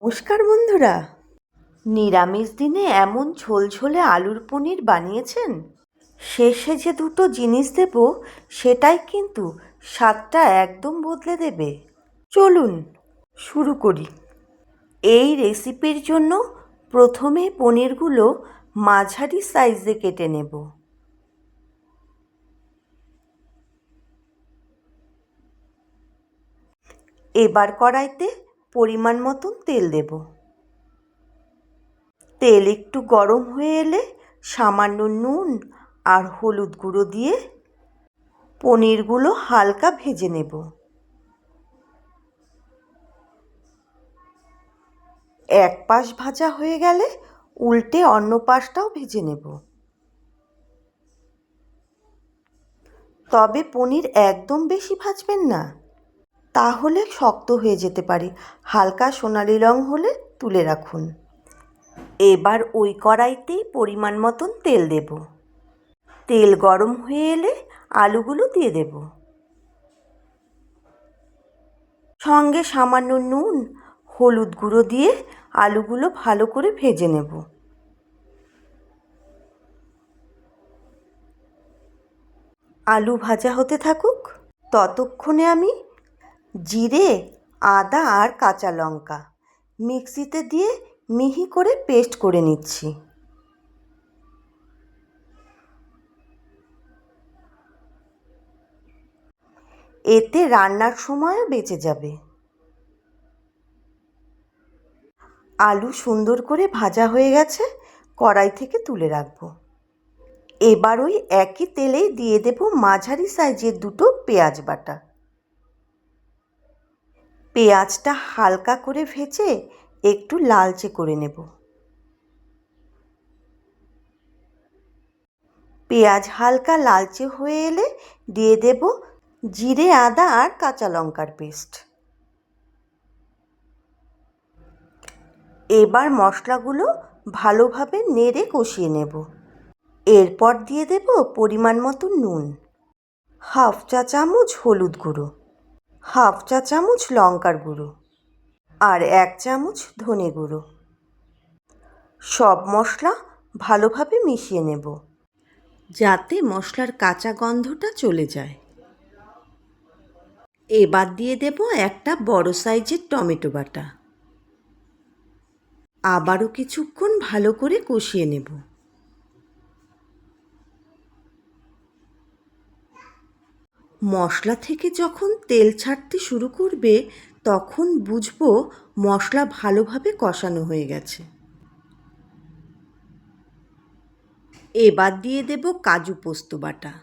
নমস্কার বন্ধুরা, নিরামিষ দিনে এমন ঝোলঝোলে আলুর পনির বানিয়েছেন? শেষে যে দুটো জিনিস দেব সেটাই কিন্তু স্বাদটা একদম বদলে দেবে। চলুন শুরু করি। এই রেসিপির জন্য প্রথমে পনিরগুলো মাঝারি সাইজে কেটে নেব। এবার কড়াইতে পরিমাণ মতন তেল দেব। তেল একটু গরম হয়ে এলে সামান্য নুন আর হলুদ গুঁড়ো দিয়ে পনিরগুলো হালকা ভেজে নেব। এক পাশ ভাজা হয়ে গেলে উল্টে অন্য পাশটাও ভেজে নেব। তবে পনির একদম বেশি ভাজবেন না, তাহলে শক্ত হয়ে যেতে পারে। হালকা সোনালি রং হলে তুলে রাখুন। এবার ওই কড়াইতেই পরিমাণ মতন তেল দেব। তেল গরম হয়ে এলে আলুগুলো দিয়ে দেব। সঙ্গে সামান্য নুন হলুদ গুঁড়ো দিয়ে আলুগুলো ভালো করে ভেজে নেব। আলু ভাজা হতে থাকুক, ততক্ষণে আমি জিরে, আদা আর কাঁচা লঙ্কা মিক্সিতে দিয়ে মিহি করে পেস্ট করে নিচ্ছি। এতে রান্নার সময়ও বেঁচে যাবে। আলু সুন্দর করে ভাজা হয়ে গেছে, কড়াই থেকে তুলে রাখবো। এবার ওই একই তেলেই দিয়ে দেব মাঝারি সাইজের দুটো পেঁয়াজ বাটা। পেঁয়াজটা হালকা করে ভেজে একটু লালচে করে নেব। পেঁয়াজ হালকা লালচে হয়ে এলে দিয়ে দেব জিরে, আদা আর কাঁচা লঙ্কার পেস্ট। এবার মশলাগুলো ভালোভাবে নেড়ে কষিয়ে নেব। এরপর দিয়ে দেব পরিমাণ মতো নুন, হাফ চা চামচ হলুদ গুঁড়ো, হাফ চা চামচ লঙ্কার গুঁড়ো আর 1 চামচ ধনে গুঁড়ো। সব মশলা ভালোভাবে মিশিয়ে নেব যাতে মশলার কাঁচা গন্ধটা চলে যায়। এবার দিয়ে দেব একটা বড় সাইজের টমেটো বাটা। আবারও কিছুক্ষণ ভালো করে কষিয়ে নেব। মশলা থেকে যখন তেল ছাড়তে শুরু করবে তখন বুঝবো মশলা ভালোভাবে কষানো হয়ে গেছে। এবার দিয়ে দেব কাজু পোস্ত বাটা।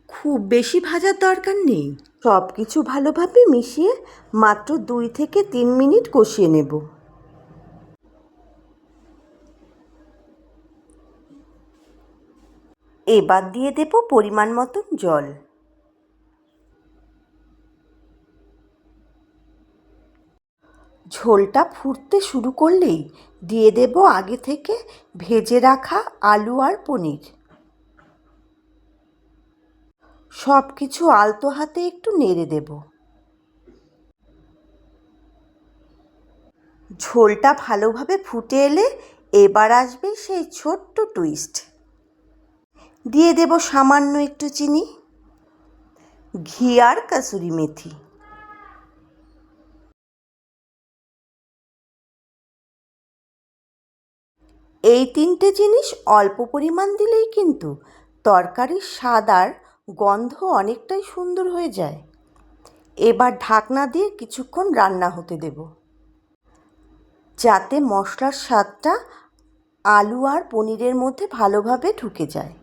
খুব বেশি ভাজার দরকার নেই, সব কিছু ভালোভাবে মিশিয়ে মাত্র 2 থেকে 3 মিনিট কষিয়ে নেব। এবার দিয়ে দেব পরিমাণ মতন জল। ঝোলটা ফুটতে শুরু করলেই দিয়ে দেব আগে থেকে ভেজে রাখা আলু আর পনির। সব কিছু আলতো হাতে একটু নেড়ে দেব। ঝোলটা ভালোভাবে ফুটে এলে এবার আসবে সেই ছোট্ট টুইস্ট। দিয়ে দেব সামান্য একটু চিনি, ঘি আর কাসুরি মেথি। এই 3টে জিনিস অল্প পরিমাণ দিলেই কিন্তু তরকারির স্বাদ আর গন্ধ অনেকটাই সুন্দর হয়ে যায়। এবার ঢাকনা দিয়ে কিছুক্ষণ রান্না হতে দেব যাতে মশলার স্বাদটা আলু আর পনিরের মধ্যে ভালোভাবে ঢুকে যায়।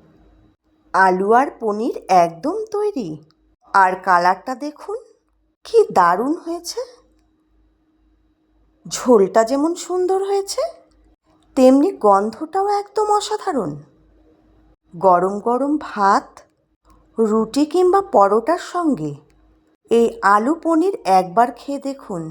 আলু আর পনির একদম তৈরি। আর কালারটা দেখুন কি দারুণ হয়েছে। ঝোলটা যেমন সুন্দর হয়েছে তেমনি গন্ধটাও একদম অসাধারণ। গরম গরম ভাত, রুটি কিংবা পরোটার সঙ্গে এই আলু পনির একবার খেয়ে দেখুন।